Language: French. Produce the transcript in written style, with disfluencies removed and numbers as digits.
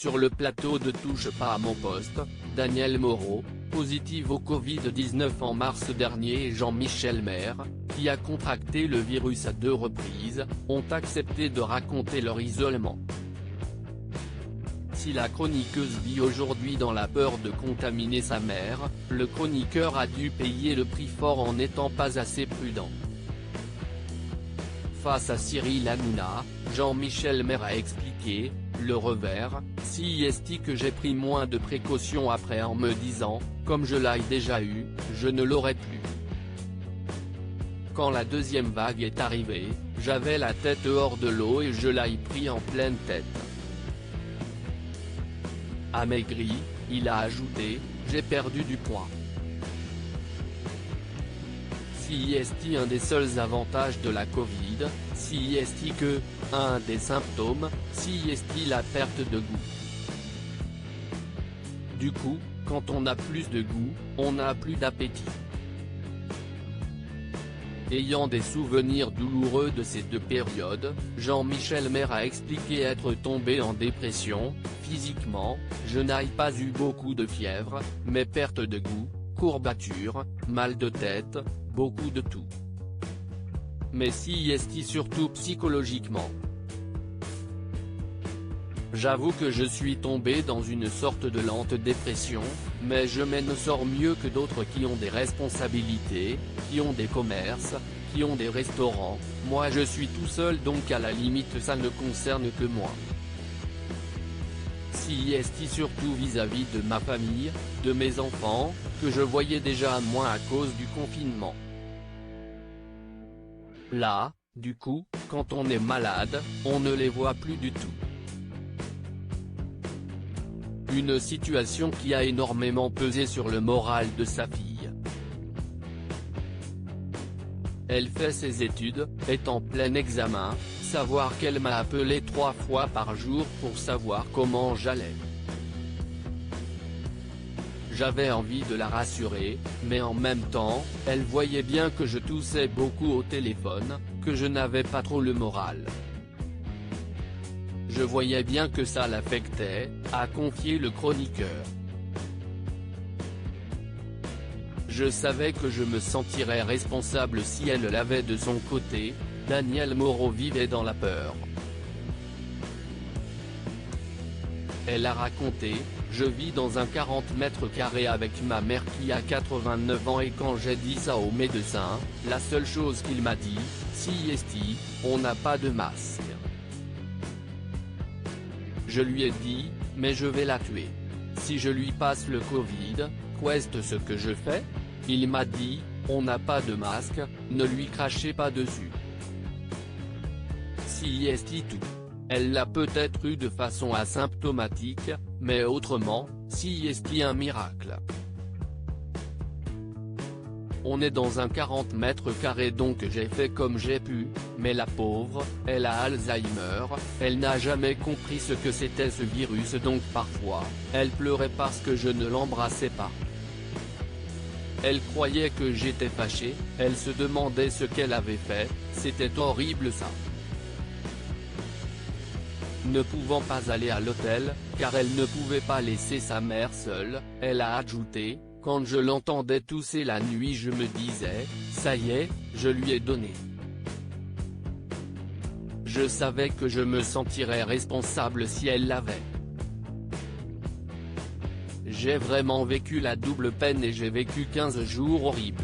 Sur le plateau de Touche pas à mon poste, Daniel Moreau, positif au Covid-19 en mars dernier et Jean-Michel Maire, qui a contracté le virus à 2 reprises, ont accepté de raconter leur isolement. Si la chroniqueuse vit aujourd'hui dans la peur de contaminer sa mère, le chroniqueur a dû payer le prix fort en n'étant pas assez prudent. Face à Cyril Hanouna, Jean-Michel Maire a expliqué, le revers, si est que j'ai pris moins de précautions après en me disant, comme je l'ai déjà eu, je ne l'aurai plus. Quand la deuxième vague est arrivée, j'avais la tête hors de l'eau et je l'ai pris en pleine tête. Amaigri, il a ajouté, j'ai perdu du poids. Si est un des seuls avantages de la Covid, si est que, un des symptômes, si est la perte de goût. Du coup, quand on a plus de goût, on n'a plus d'appétit. Ayant des souvenirs douloureux de ces deux périodes, Jean-Michel Maire a expliqué être tombé en dépression. Physiquement, je n'ai pas eu beaucoup de fièvre, mais perte de goût, courbatures, mal de tête, beaucoup de tout. Mais si est surtout psychologiquement. J'avoue que je suis tombé dans une sorte de lente dépression, mais je m'en sors mieux que d'autres qui ont des responsabilités, qui ont des commerces, qui ont des restaurants. Moi je suis tout seul donc à la limite ça ne concerne que moi. Si est surtout vis-à-vis de ma famille, de mes enfants, que je voyais déjà moins à cause du confinement. Là, du coup, quand on est malade, on ne les voit plus du tout. Une situation qui a énormément pesé sur le moral de sa fille. Elle fait ses études, est en plein examen, savoir qu'elle m'a appelé 3 fois par jour pour savoir comment j'allais. J'avais envie de la rassurer, mais en même temps, elle voyait bien que je toussais beaucoup au téléphone, que je n'avais pas trop le moral. Je voyais bien que ça l'affectait, a confié le chroniqueur. Je savais que je me sentirais responsable si elle l'avait de son côté. Daniel Moreau vivait dans la peur. Elle a raconté, je vis dans un 40 mètres carrés avec ma mère qui a 89 ans et quand j'ai dit ça au médecin, la seule chose qu'il m'a dit, si esti, on n'a pas de masque. Je lui ai dit, mais je vais la tuer. Si je lui passe le Covid, qu'est-ce ce que je fais? Il m'a dit, on n'a pas de masque, ne lui crachez pas dessus. Si est tout. Elle l'a peut-être eu de façon asymptomatique, mais autrement, si est un miracle. On est dans un 40 mètres carrés donc j'ai fait comme j'ai pu, mais la pauvre, elle a Alzheimer, elle n'a jamais compris ce que c'était ce virus donc parfois, elle pleurait parce que je ne l'embrassais pas. Elle croyait que j'étais fâché, elle se demandait ce qu'elle avait fait, c'était horrible ça. Ne pouvant pas aller à l'hôtel, car elle ne pouvait pas laisser sa mère seule, elle a ajouté, quand je l'entendais tousser la nuit je me disais, ça y est, je lui ai donné. Je savais que je me sentirais responsable si elle l'avait. J'ai vraiment vécu la double peine et j'ai vécu 15 jours horribles.